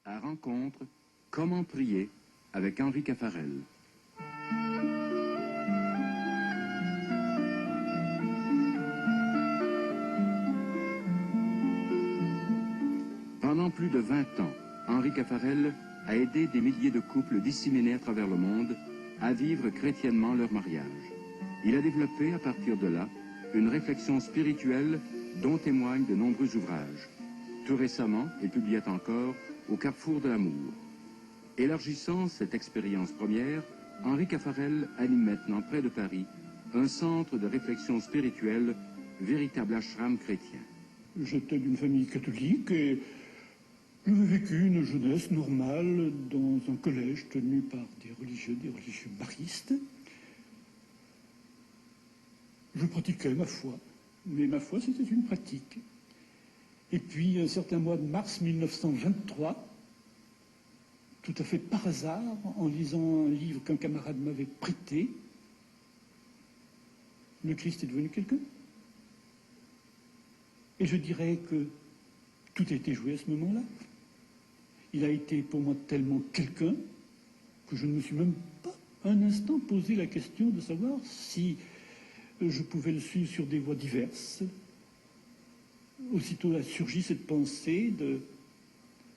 À rencontre, comment prier avec Henri Caffarel. Pendant plus de 20 ans, Henri Caffarel a aidé des milliers de couples disséminés à travers le monde à vivre chrétiennement leur mariage. Il a développé à partir de là une réflexion spirituelle dont témoignent de nombreux ouvrages. Tout récemment, il publiait encore Au carrefour de l'amour. Élargissant cette expérience première, Henri Caffarel anime maintenant près de Paris un centre de réflexion spirituelle, véritable ashram chrétien. J'étais d'une famille catholique et j'ai vécu une jeunesse normale dans un collège tenu par des religieux maristes. Je pratiquais ma foi, mais ma foi c'était une pratique. Et puis, un certain mois de mars 1923, tout à fait par hasard, en lisant un livre qu'un camarade m'avait prêté, le Christ est devenu quelqu'un. Et je dirais que tout a été joué à ce moment-là. Il a été pour moi tellement quelqu'un que je ne me suis même pas un instant posé la question de savoir si je pouvais le suivre sur des voies diverses. Aussitôt a surgi cette pensée de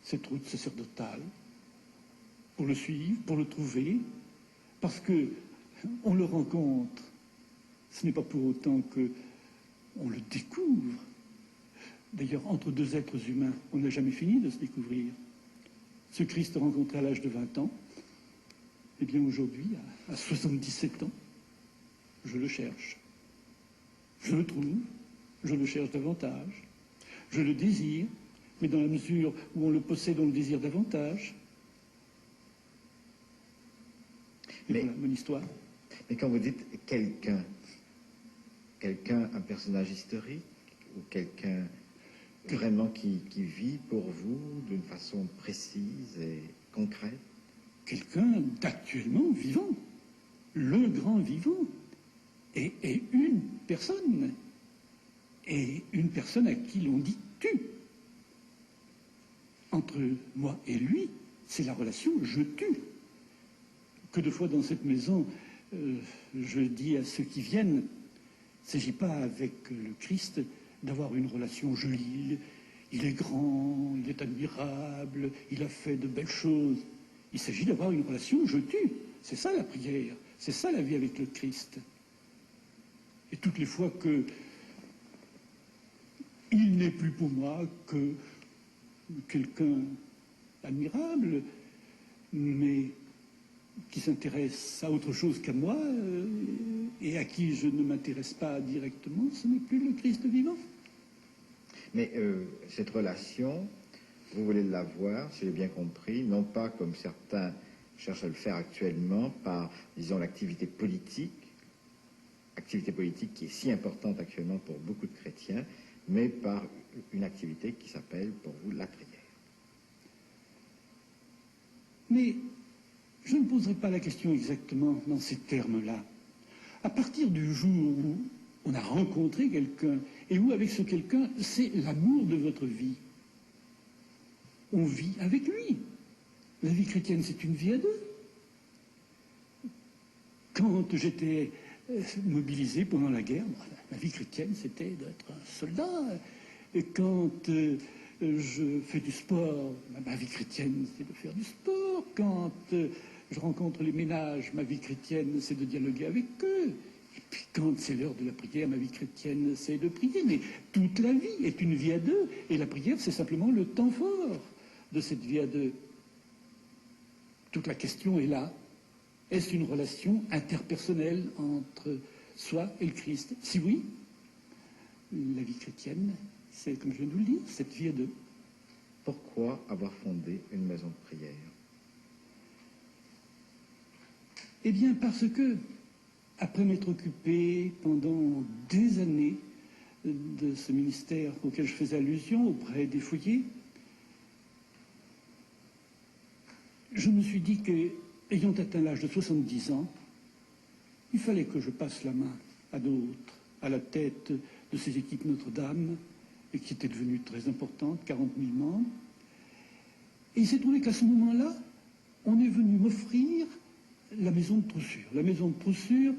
cette route sacerdotale, pour le suivre, pour le trouver, parce que on le rencontre. Ce n'est pas pour autant que on le découvre. D'ailleurs, entre deux êtres humains, on n'a jamais fini de se découvrir. Ce Christ rencontré à l'âge de 20 ans, eh bien aujourd'hui, à 77 ans, je le cherche. Je le trouve, je le cherche davantage. Je le désire, mais dans la mesure où on le possède, on le désire davantage. Et voilà mon histoire. Mais quand vous dites quelqu'un, un personnage historique, ou quelqu'un vraiment qui vit pour vous d'une façon précise et concrète? Quelqu'un d'actuellement vivant, le grand vivant, et une personne. Et une personne à qui l'on dit « tu ». Entre moi et lui, c'est la relation « je tue ». Que de fois dans cette maison, je dis à ceux qui viennent, il ne s'agit pas avec le Christ d'avoir une relation jolie. Il est grand, il est admirable, il a fait de belles choses. Il s'agit d'avoir une relation « je tue ». C'est ça la prière, c'est ça la vie avec le Christ. Et toutes les fois que il n'est plus pour moi que quelqu'un admirable, mais qui s'intéresse à autre chose qu'à moi et à qui je ne m'intéresse pas directement, ce n'est plus le Christ vivant. Mais cette relation, vous voulez l'avoir, si j'ai bien compris, non pas comme certains cherchent à le faire actuellement par, disons, l'activité politique qui est si importante actuellement pour beaucoup de chrétiens, mais par une activité qui s'appelle, pour vous, la prière. Mais je ne poserai pas la question exactement dans ces termes-là. À partir du jour où on a rencontré quelqu'un, et où avec ce quelqu'un, c'est l'amour de votre vie, on vit avec lui. La vie chrétienne, c'est une vie à deux. Quand j'étais mobilisé pendant la guerre, la vie chrétienne, c'était d'être un soldat. Et quand je fais du sport, ma vie chrétienne, c'est de faire du sport. Quand je rencontre les ménages, ma vie chrétienne, c'est de dialoguer avec eux. Et puis quand c'est l'heure de la prière, ma vie chrétienne, c'est de prier. Mais toute la vie est une vie à deux. Et la prière, c'est simplement le temps fort de cette vie à deux. Toute la question est là. Est-ce une relation interpersonnelle entre soi et le Christ? Si oui, la vie chrétienne, c'est, comme je viens de vous le dire, cette vie à deux. Pourquoi avoir fondé une maison de prière? Eh bien, parce que, après m'être occupé pendant des années de ce ministère auquel je faisais allusion auprès des foyers, je me suis dit que, ayant atteint l'âge de 70 ans, il fallait que je passe la main à d'autres, à la tête de ces équipes Notre-Dame, et qui étaient devenues très importantes, 40 000 membres. Et il s'est trouvé qu'à ce moment-là, on est venu m'offrir la maison de Troussure. La maison de Troussure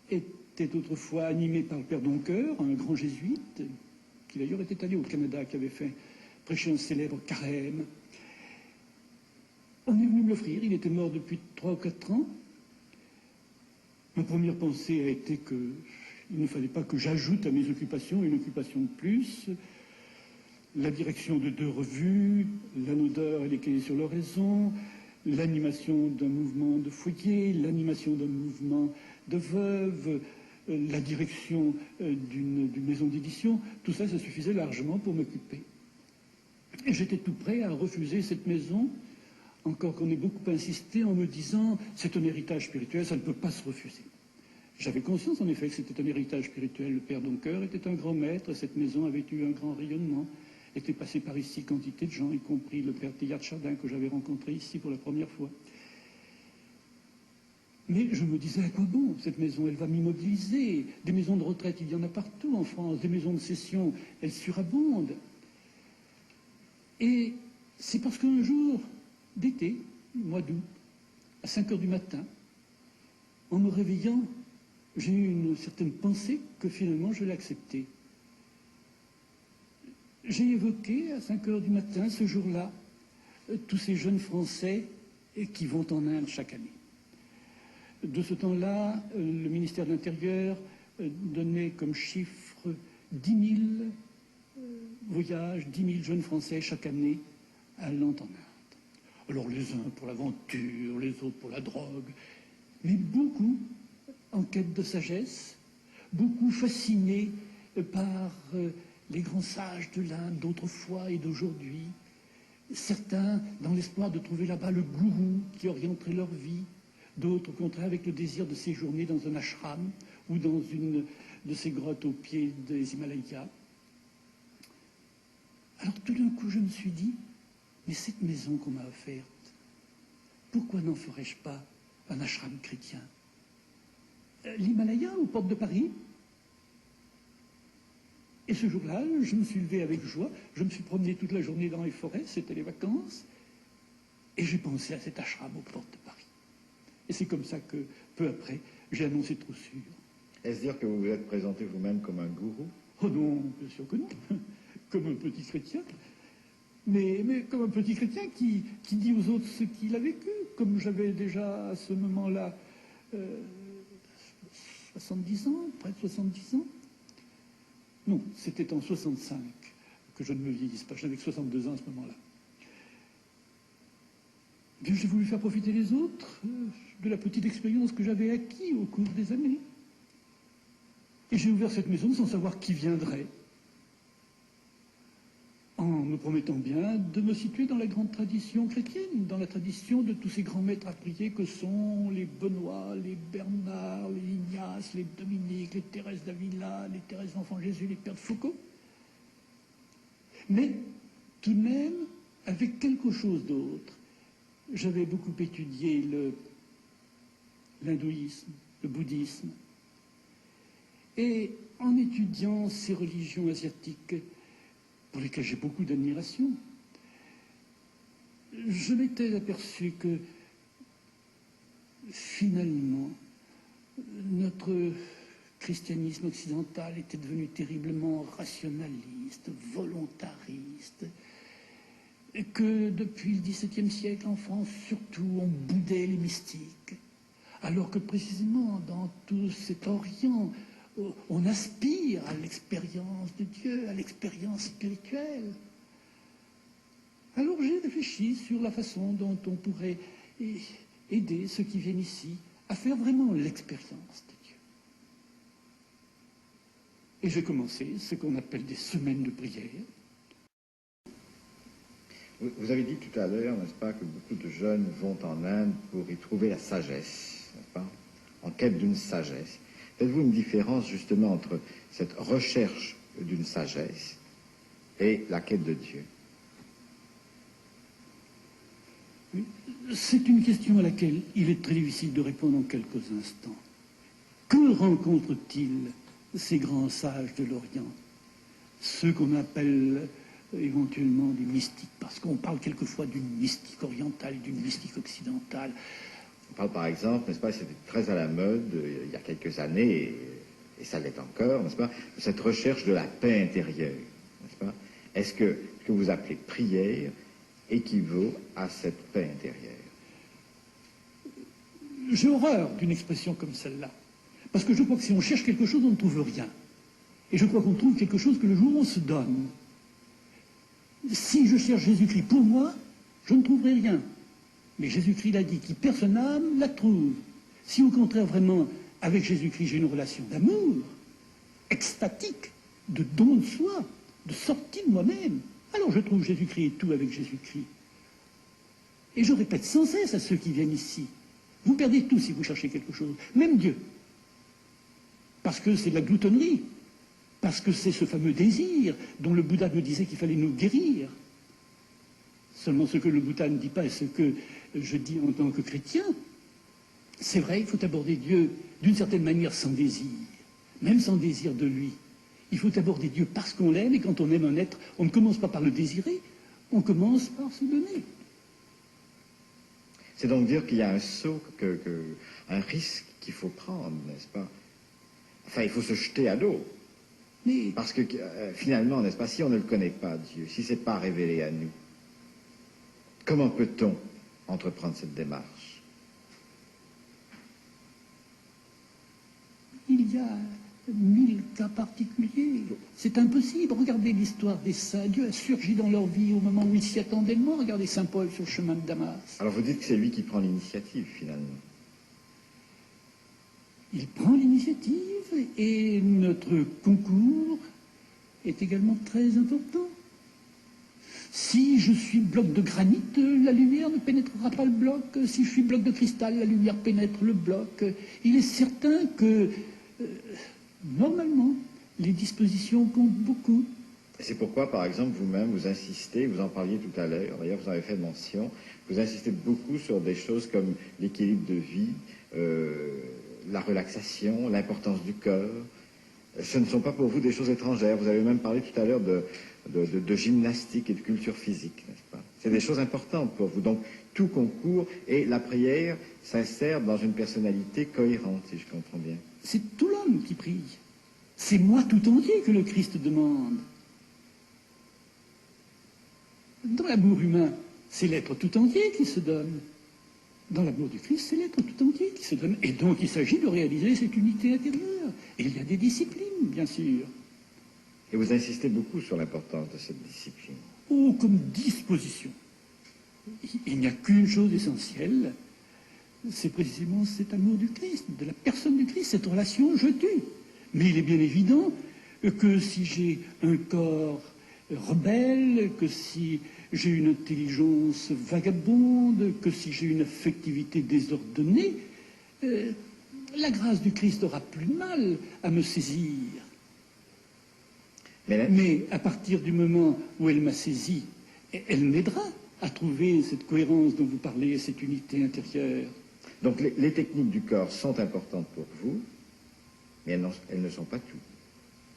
était autrefois animée par le père Doncoeur, un grand jésuite, qui d'ailleurs était allé au Canada, qui avait fait prêcher un célèbre carême. On est venu me l'offrir, il était mort depuis 3 ou 4 ans. Ma première pensée a été qu'il ne fallait pas que j'ajoute à mes occupations une occupation de plus. La direction de 2 revues, l'anodeur et les cahiers sur l'oraison, l'animation d'un mouvement de foyer, l'animation d'un mouvement de veuves, la direction d'une maison d'édition, tout ça, ça suffisait largement pour m'occuper. Et j'étais tout prêt à refuser cette maison, encore qu'on ait beaucoup insisté en me disant « c'est un héritage spirituel, ça ne peut pas se refuser ». J'avais conscience en effet que c'était un héritage spirituel. Le père Doncoeur était un grand maître, cette maison avait eu un grand rayonnement. Était passé par ici quantité de gens, y compris le père Théard Chardin que j'avais rencontré ici pour la première fois. Mais je me disais, à quoi bon, cette maison, elle va m'immobiliser. Des maisons de retraite, il y en a partout en France. Des maisons de session, elles surabondent. Et c'est parce qu'un jour d'été, mois d'août, à 5 heures du matin, en me réveillant, j'ai eu une certaine pensée que finalement je l'ai acceptée. J'ai évoqué à 5 heures du matin, ce jour-là, tous ces jeunes Français qui vont en Inde chaque année. De ce temps-là, le ministère de l'Intérieur donnait comme chiffre 10 000 voyages, 10 000 jeunes Français chaque année allant en Inde. Alors les uns pour l'aventure, les autres pour la drogue, mais beaucoup en quête de sagesse, beaucoup fascinés par les grands sages de l'Inde d'autrefois et d'aujourd'hui, certains dans l'espoir de trouver là-bas le gourou qui orienterait leur vie, d'autres au contraire avec le désir de séjourner dans un ashram ou dans une de ces grottes au pied des Himalayas. Alors tout d'un coup je me suis dit, mais cette maison qu'on m'a offerte, pourquoi n'en ferais-je pas un ashram chrétien? L'Himalaya aux portes de Paris. Et ce jour-là, je me suis levé avec joie, je me suis promené toute la journée dans les forêts, c'était les vacances, et j'ai pensé à cet ashram aux portes de Paris. Et c'est comme ça que, peu après, j'ai annoncé Troussure. Est-ce dire que vous vous êtes présenté vous-même comme un gourou? Oh non, bien sûr que non, comme un petit chrétien, mais comme un petit chrétien qui dit aux autres ce qu'il a vécu, comme j'avais déjà à ce moment-là 70 ans, près de 70 ans. Non, c'était en 65 que je ne me vieillisse pas. J'avais 62 ans à ce moment-là. Bien, j'ai voulu faire profiter les autres de la petite expérience que j'avais acquise au cours des années. Et j'ai ouvert cette maison sans savoir qui viendrait, en me promettant bien de me situer dans la grande tradition chrétienne, dans la tradition de tous ces grands maîtres à prier que sont les Benoît, les Bernard, les Ignace, les Dominique, les Thérèse d'Avila, les Thérèse d'Enfant Jésus, les Pères de Foucault. Mais tout de même, avec quelque chose d'autre. J'avais beaucoup étudié l'hindouisme, le bouddhisme. Et en étudiant ces religions asiatiques, pour lesquelles j'ai beaucoup d'admiration, je m'étais aperçu que finalement, notre christianisme occidental était devenu terriblement rationaliste, volontariste, et que depuis le XVIIe siècle en France, surtout, on boudait les mystiques, alors que précisément dans tout cet Orient, on aspire à l'expérience de Dieu, à l'expérience spirituelle. Alors j'ai réfléchi sur la façon dont on pourrait aider ceux qui viennent ici à faire vraiment l'expérience de Dieu. Et j'ai commencé ce qu'on appelle des semaines de prière. Vous avez dit tout à l'heure, n'est-ce pas, que beaucoup de jeunes vont en Inde pour y trouver la sagesse, n'est-ce pas, en quête d'une sagesse. Faites-vous une différence justement entre cette recherche d'une sagesse et la quête de Dieu? C'est une question à laquelle il est très difficile de répondre en quelques instants. Que rencontrent-ils ces grands sages de l'Orient? Ceux qu'on appelle éventuellement des mystiques, parce qu'on parle quelquefois d'une mystique orientale et d'une mystique occidentale. On parle par exemple, n'est-ce pas, c'était très à la mode il y a quelques années, et ça l'est encore, n'est-ce pas, de cette recherche de la paix intérieure, n'est-ce pas? Est-ce que ce que vous appelez prière équivaut à cette paix intérieure? J'ai horreur d'une expression comme celle-là, parce que je crois que si on cherche quelque chose, on ne trouve rien. Et je crois qu'on trouve quelque chose que le jour où on se donne. Si je cherche Jésus-Christ pour moi, je ne trouverai rien. Mais Jésus-Christ l'a dit, qui perd son âme, la trouve. Si au contraire, vraiment, avec Jésus-Christ, j'ai une relation d'amour, extatique, de don de soi, de sortie de moi-même, alors je trouve Jésus-Christ et tout avec Jésus-Christ. Et je répète sans cesse à ceux qui viennent ici, vous perdez tout si vous cherchez quelque chose, même Dieu. Parce que c'est de la gloutonnerie, parce que c'est ce fameux désir dont le Bouddha nous disait qu'il fallait nous guérir. Seulement ce que le Bouddha ne dit pas et ce que je dis en tant que chrétien, c'est vrai, il faut aborder Dieu d'une certaine manière sans désir, même sans désir de lui. Il faut aborder Dieu parce qu'on l'aime, et quand on aime un être, on ne commence pas par le désirer, on commence par se donner. C'est donc dire qu'il y a un saut, un risque qu'il faut prendre, n'est-ce pas? Enfin, il faut se jeter à l'eau. Mais Parce que finalement, n'est-ce pas, si on ne le connaît pas, Dieu, si ce n'est pas révélé à nous, comment peut-on entreprendre cette démarche? il y a 1000 cas particuliers. C'est impossible. Regardez l'histoire des saints. Dieu a surgi dans leur vie au moment où ils s'y attendaient le moins. Regardez Saint Paul sur le chemin de Damas. Alors vous dites que c'est lui qui prend l'initiative, finalement. Il prend l'initiative et notre concours est également très important. Si je suis bloc de granit, la lumière ne pénétrera pas le bloc. Si je suis bloc de cristal, la lumière pénètre le bloc. Il est certain que, normalement, les dispositions comptent beaucoup. C'est pourquoi, par exemple, vous-même, vous insistez, vous en parliez tout à l'heure, d'ailleurs vous en avez fait mention, vous insistez beaucoup sur des choses comme l'équilibre de vie, la relaxation, l'importance du cœur. Ce ne sont pas pour vous des choses étrangères. Vous avez même parlé tout à l'heure de gymnastique et de culture physique, n'est-ce pas? C'est des choses importantes pour vous. Donc, tout concourt et la prière s'insère dans une personnalité cohérente, si je comprends bien. C'est tout l'homme qui prie. C'est moi tout entier que le Christ demande. Dans l'amour humain, c'est l'être tout entier qui se donne. Dans l'amour du Christ, c'est l'être tout entier qui se donne. Et donc, il s'agit de réaliser cette unité intérieure. Et il y a des disciplines, bien sûr. Et vous insistez beaucoup sur l'importance de cette discipline. Oh, comme disposition. Il n'y a qu'une chose essentielle, c'est précisément cet amour du Christ, de la personne du Christ, cette relation je tue. Mais il est bien évident que si j'ai un corps rebelle, que si j'ai une intelligence vagabonde, que si j'ai une affectivité désordonnée, la grâce du Christ aura plus de mal à me saisir. Mais à partir du moment où elle m'a saisi, elle m'aidera à trouver cette cohérence dont vous parlez, cette unité intérieure. Donc les techniques du corps sont importantes pour vous, mais elles ne sont pas tout.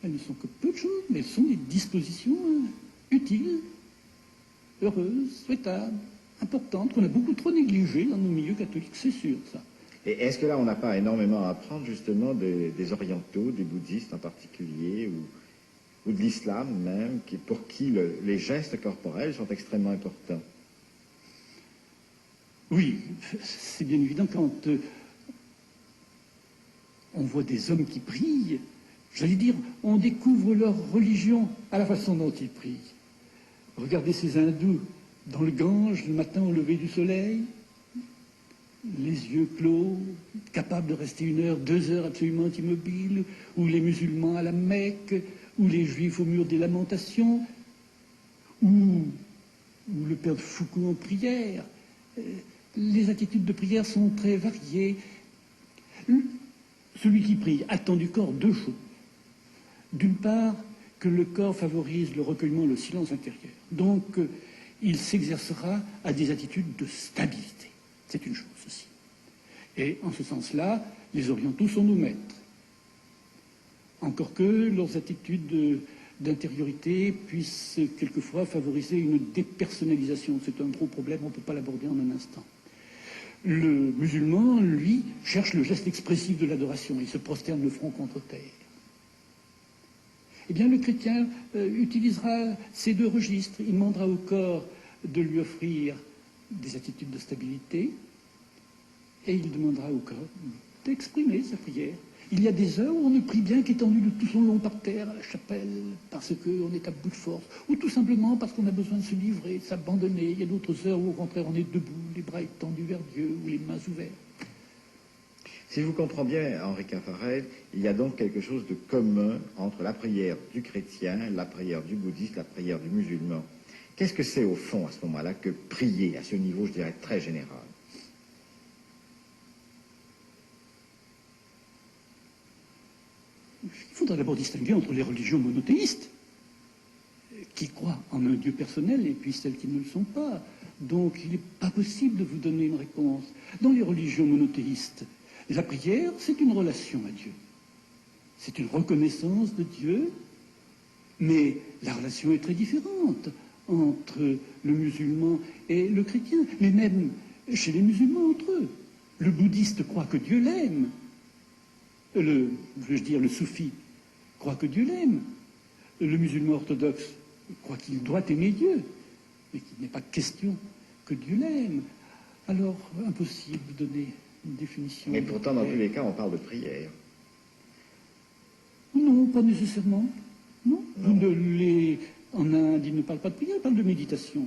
Elles ne sont que peu de choses, mais elles sont des dispositions utiles, heureuses, souhaitables, importantes, qu'on a beaucoup trop négligées dans nos milieux catholiques, c'est sûr, ça. Et est-ce que là, on n'a pas énormément à apprendre, justement, des orientaux, des bouddhistes en particulier, ou de l'islam même, pour qui les gestes corporels sont extrêmement importants? Oui, c'est bien évident quand on voit des hommes qui prient, j'allais dire, on découvre leur religion à la façon dont ils prient. Regardez ces hindous dans le Gange le matin au lever du soleil, les yeux clos, capables de rester 1 heure, 2 heures absolument immobiles, ou les musulmans à la Mecque, ou les juifs au mur des lamentations, ou le père de Foucault en prière. Les attitudes de prière sont très variées. Celui qui prie attend du corps 2 choses. D'une part, que le corps favorise le recueillement, le silence intérieur. Donc, il s'exercera à des attitudes de stabilité. C'est une chose aussi. Et en ce sens-là, les orientaux sont nos maîtres. Encore que leurs attitudes d'intériorité puisse quelquefois favoriser une dépersonnalisation. C'est un gros problème, on ne peut pas l'aborder en un instant. Le musulman, lui, cherche le geste expressif de l'adoration. Il se prosterne le front contre terre. Eh bien, le chrétien utilisera ces deux registres. Il demandera au corps de lui offrir des attitudes de stabilité et il demandera au corps d'exprimer sa prière. Il y a des heures où on ne prie bien qu'étendu de tout son long par terre à la chapelle parce qu'on est à bout de force, ou tout simplement parce qu'on a besoin de se livrer, de s'abandonner. Il y a d'autres heures où au contraire on est debout, les bras étendus vers Dieu ou les mains ouvertes. Si je vous comprends bien, Henri Caffarel, il y a donc quelque chose de commun entre la prière du chrétien, la prière du bouddhiste, la prière du musulman. Qu'est-ce que c'est au fond à ce moment-là que prier, à ce niveau, je dirais, très général? Il faudra d'abord distinguer entre les religions monothéistes, qui croient en un Dieu personnel, et puis celles qui ne le sont pas. Donc il n'est pas possible de vous donner une réponse. Dans les religions monothéistes, la prière, c'est une relation à Dieu. C'est une reconnaissance de Dieu, mais la relation est très différente entre le musulman et le chrétien, mais même chez les musulmans entre eux. Le bouddhiste croit que Dieu l'aime. Le soufi croit que Dieu l'aime. Le musulman orthodoxe croit qu'il doit aimer Dieu, mais qu'il n'est pas question que Dieu l'aime. Alors, impossible de donner une définition. Mais pourtant, dans tous les cas, on parle de prière. Non, pas nécessairement. Non. En Inde, ils ne parlent pas de prière, ils parlent de méditation.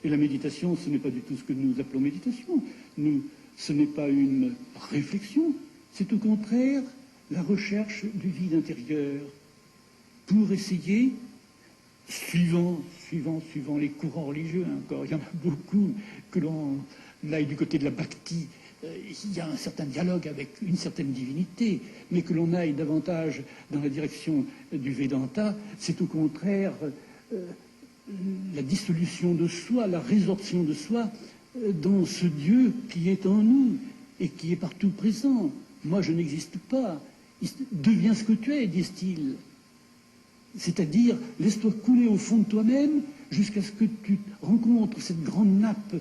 Et la méditation, ce n'est pas du tout ce que nous appelons méditation. Ce n'est pas une réflexion. C'est au contraire la recherche du vide intérieur pour essayer, suivant les courants religieux, encore, il y en a beaucoup, que l'on aille du côté de la bhakti, il y a un certain dialogue avec une certaine divinité, mais que l'on aille davantage dans la direction du Vedanta, c'est au contraire la dissolution de soi, la résorption de soi dans ce Dieu qui est en nous et qui est partout présent. Moi, je n'existe pas. Deviens ce que tu es, disent-ils. C'est-à-dire, laisse-toi couler au fond de toi-même jusqu'à ce que tu rencontres cette grande nappe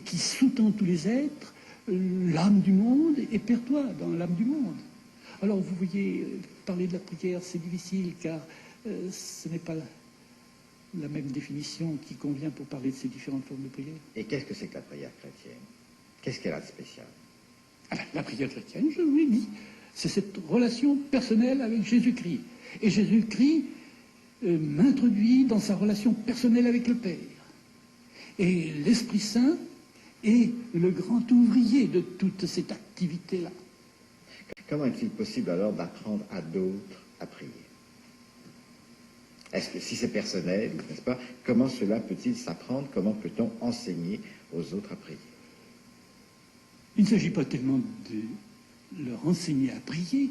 qui sous-tend tous les êtres, l'âme du monde, et perds-toi dans l'âme du monde. Alors, vous voyez, parler de la prière, c'est difficile, car ce n'est pas la même définition qui convient pour parler de ces différentes formes de prière. Et qu'est-ce que c'est que la prière chrétienne? Qu'est-ce qu'elle a de spécial? La prière chrétienne, je vous l'ai dit, c'est cette relation personnelle avec Jésus-Christ. Et Jésus-Christ m'introduit dans sa relation personnelle avec le Père. Et l'Esprit Saint est le grand ouvrier de toute cette activité-là. Comment est-il possible alors d'apprendre à d'autres à prier? Est-ce que si c'est personnel, n'est-ce pas, comment cela peut-il s'apprendre? Comment peut-on enseigner aux autres à prier? Il ne s'agit pas tellement de leur enseigner à prier,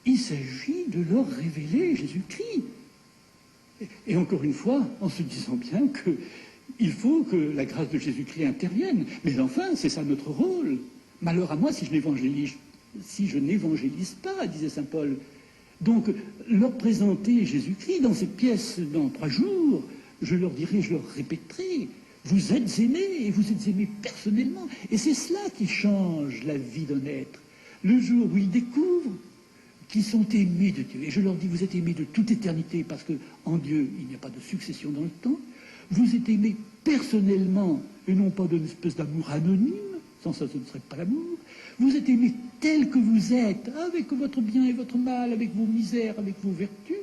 il s'agit de leur révéler Jésus-Christ. Et encore une fois, en se disant bien qu'il faut que la grâce de Jésus-Christ intervienne. Mais enfin, c'est ça notre rôle. Malheur à moi si je n'évangélise pas, disait saint Paul. Donc, leur présenter Jésus-Christ dans cette pièce dans 3 jours, je leur dirai, je leur répéterai, vous êtes aimés, et vous êtes aimés personnellement. Et c'est cela qui change la vie d'un être. Le jour où ils découvrent qu'ils sont aimés de Dieu. Et je leur dis, vous êtes aimés de toute éternité, parce qu'en Dieu, il n'y a pas de succession dans le temps. Vous êtes aimés personnellement, et non pas d'une espèce d'amour anonyme, sans ça, ce ne serait pas l'amour. Vous êtes aimés tel que vous êtes, avec votre bien et votre mal, avec vos misères, avec vos vertus.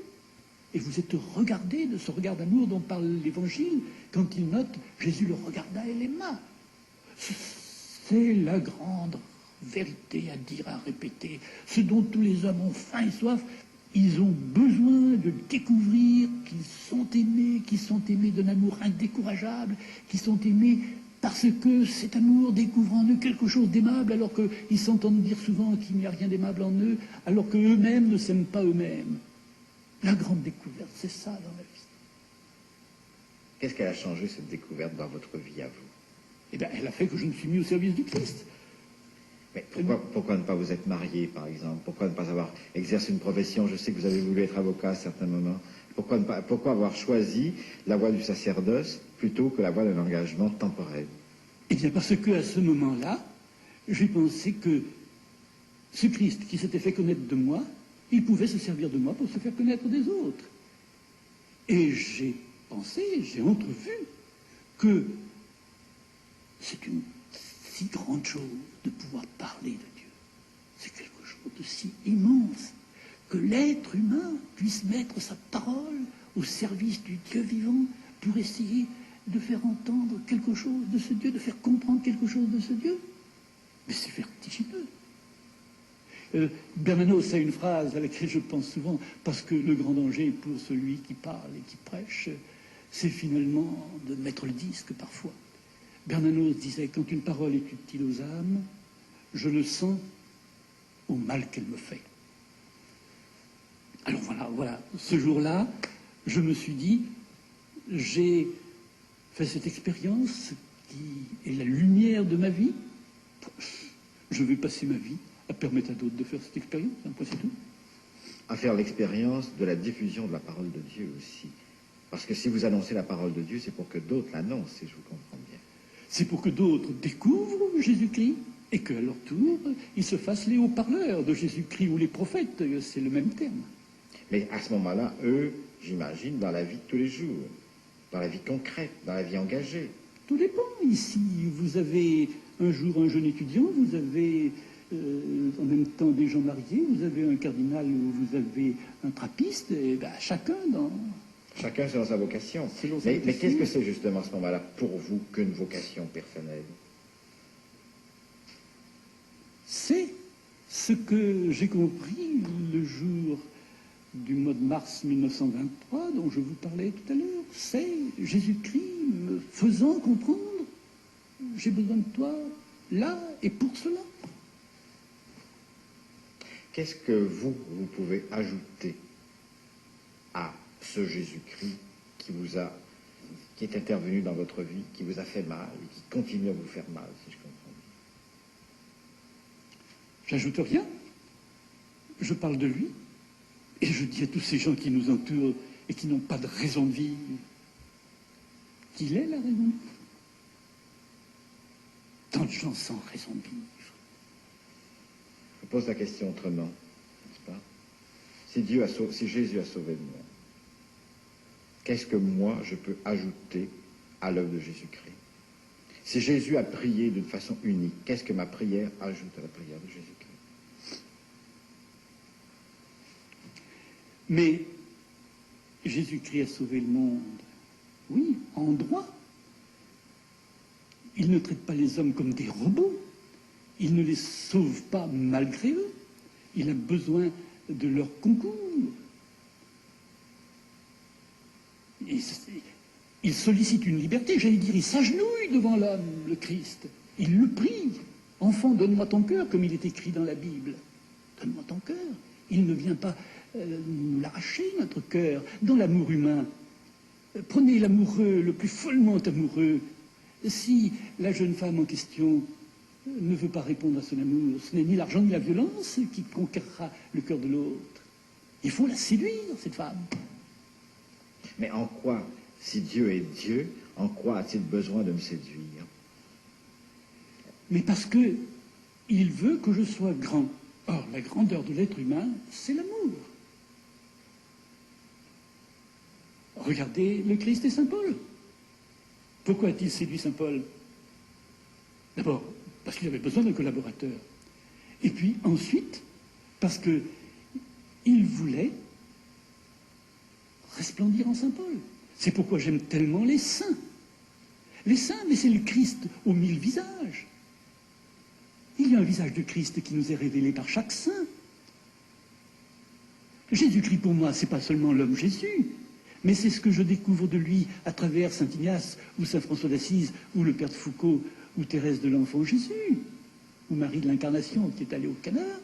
Et vous êtes regardés de ce regard d'amour dont parle l'Évangile, quand il note « Jésus le regarda et l'aima ». C'est la grande vérité à dire, à répéter. Ce dont tous les hommes ont faim et soif, ils ont besoin de découvrir qu'ils sont aimés d'un amour indécourageable, qu'ils sont aimés parce que cet amour découvre en eux quelque chose d'aimable, alors qu'ils s'entendent dire souvent qu'il n'y a rien d'aimable en eux, alors qu'eux-mêmes ne s'aiment pas eux-mêmes. La grande découverte, c'est ça dans la vie. Qu'est-ce qu'elle a changé, cette découverte, dans votre vie à vous? Eh bien, elle a fait que je me suis mis au service du Christ. Mais pourquoi ne pas vous être marié, par exemple? Pourquoi ne pas avoir exercé une profession? Je sais que vous avez voulu être avocat à certains moments. Pourquoi avoir choisi la voie du sacerdoce plutôt que la voie d'un engagement temporel? Eh bien, parce qu'à ce moment-là, j'ai pensé que ce Christ qui s'était fait connaître de moi, il pouvait se servir de moi pour se faire connaître des autres. Et j'ai pensé, j'ai entrevu que c'est une si grande chose de pouvoir parler de Dieu. C'est quelque chose de si immense que l'être humain puisse mettre sa parole au service du Dieu vivant pour essayer de faire entendre quelque chose de ce Dieu, de faire comprendre quelque chose de ce Dieu. Mais c'est vertigineux. Bernanos a une phrase à laquelle je pense souvent, parce que le grand danger pour celui qui parle et qui prêche, c'est finalement de mettre le disque parfois. Bernanos disait, quand une parole est utile aux âmes, je le sens au mal qu'elle me fait. Alors voilà, ce jour-là, je me suis dit, j'ai fait cette expérience qui est la lumière de ma vie, je vais passer ma vie à permettre à d'autres de faire cette expérience, un point c'est tout. À faire l'expérience de la diffusion de la parole de Dieu aussi. Parce que si vous annoncez la parole de Dieu, c'est pour que d'autres l'annoncent, si je vous comprends bien. C'est pour que d'autres découvrent Jésus-Christ et qu'à leur tour, ils se fassent les haut-parleurs de Jésus-Christ ou les prophètes, c'est le même terme. Mais à ce moment-là, eux, j'imagine, dans la vie de tous les jours, dans la vie concrète, dans la vie engagée. Tout dépend. Ici, vous avez un jour un jeune étudiant, vous avez en même temps des gens mariés, vous avez un cardinal ou vous avez un trappiste, et ben, chacun selon sa vocation. Mais qu'est-ce que c'est justement à ce moment-là pour vous qu'une vocation personnelle? C'est ce que j'ai compris le jour du mois de mars 1923 dont je vous parlais tout à l'heure. C'est Jésus-Christ me faisant comprendre, j'ai besoin de toi là et pour cela. Qu'est-ce que vous pouvez ajouter à ce Jésus-Christ qui est intervenu dans votre vie, qui vous a fait mal et qui continue à vous faire mal, si je comprends bien? J'ajoute rien. Je parle de lui et je dis à tous ces gens qui nous entourent et qui n'ont pas de raison de vivre qu'il est la raison. Tant de gens sans raison de vivre. Je pose la question autrement, n'est-ce pas? Si Jésus a sauvé le monde, qu'est-ce que moi je peux ajouter à l'œuvre de Jésus-Christ? Si Jésus a prié d'une façon unique, qu'est-ce que ma prière ajoute à la prière de Jésus-Christ? Mais Jésus-Christ a sauvé le monde, oui, en droit. Il ne traite pas les hommes comme des robots. Il ne les sauve pas malgré eux. Il a besoin de leur concours. Il sollicite une liberté, j'allais dire, il s'agenouille devant l'homme, le Christ. Il le prie. Enfant, donne-moi ton cœur, comme il est écrit dans la Bible. Donne-moi ton cœur. Il ne vient pas nous l'arracher, notre cœur, dans l'amour humain. Prenez l'amoureux, le plus follement amoureux. Si la jeune femme en question ne veut pas répondre à son amour, ce n'est ni l'argent ni la violence qui conquérera le cœur de l'autre. Il faut la séduire, cette femme. Mais en quoi, si Dieu est Dieu, en quoi a-t-il besoin de me séduire? Mais parce que il veut que je sois grand. Or, la grandeur de l'être humain, c'est l'amour. Regardez le Christ et saint Paul. Pourquoi a-t-il séduit saint Paul? D'abord, parce qu'il avait besoin d'un collaborateur. Et puis ensuite, parce qu'il voulait resplendir en saint Paul. C'est pourquoi j'aime tellement les saints. Les saints, mais c'est le Christ aux 1000 visages. Il y a un visage de Christ qui nous est révélé par chaque saint. Jésus-Christ, pour moi, c'est pas seulement l'homme Jésus, mais c'est ce que je découvre de lui à travers saint Ignace, ou saint François d'Assise, ou le Père de Foucault, ou Thérèse de l'Enfant Jésus, ou Marie de l'Incarnation qui est allée au Canada.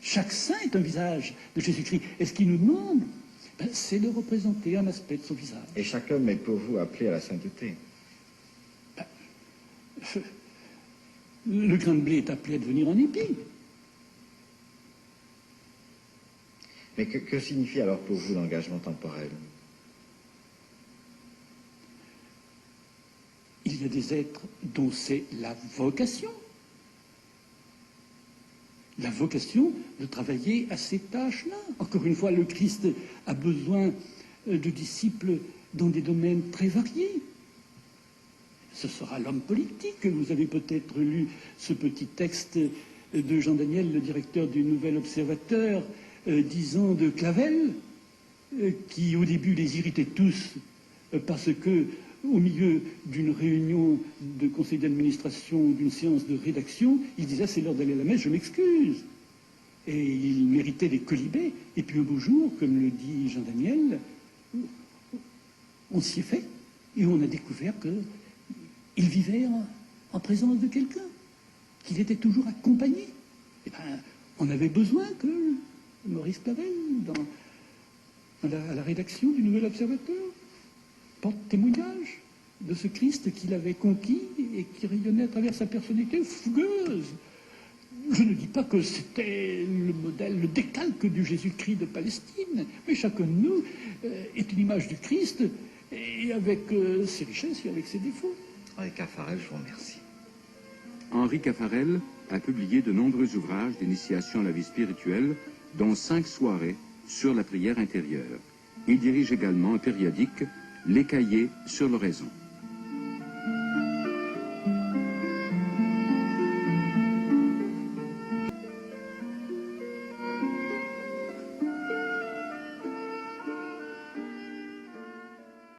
Chaque saint est un visage de Jésus-Christ. Et ce qu'il nous demande, c'est de représenter un aspect de son visage. Et chaque homme est pour vous appelé à la sainteté. Le grain de blé est appelé à devenir un épi. Mais que signifie alors pour vous l'engagement temporel? Il y a des êtres dont c'est la vocation. La vocation de travailler à ces tâches-là. Encore une fois, le Christ a besoin de disciples dans des domaines très variés. Ce sera l'homme politique. Vous avez peut-être lu ce petit texte de Jean Daniel, le directeur du Nouvel Observateur, disant de Clavel, qui au début les irritait tous parce que au milieu d'une réunion de conseil d'administration, d'une séance de rédaction, il disait « c'est l'heure d'aller à la messe, je m'excuse ». Et il méritait des colibés. Et puis un beau jour, comme le dit Jean Daniel, on s'y est fait et on a découvert qu'il vivait en présence de quelqu'un, qu'il était toujours accompagné. Et ben, on avait besoin que Maurice Clavel, à la rédaction du Nouvel Observateur, porte témoignage de ce Christ qu'il avait conquis et qui rayonnait à travers sa personnalité fougueuse. Je ne dis pas que c'était le modèle, le décalque du Jésus-Christ de Palestine, mais chacun de nous est une image du Christ, et avec ses richesses et avec ses défauts. Henri Caffarel, je vous remercie. Henri Caffarel a publié de nombreux ouvrages d'initiation à la vie spirituelle, dont 5 soirées sur la prière intérieure. Il dirige également un périodique, Les Cahiers sur l'oraison.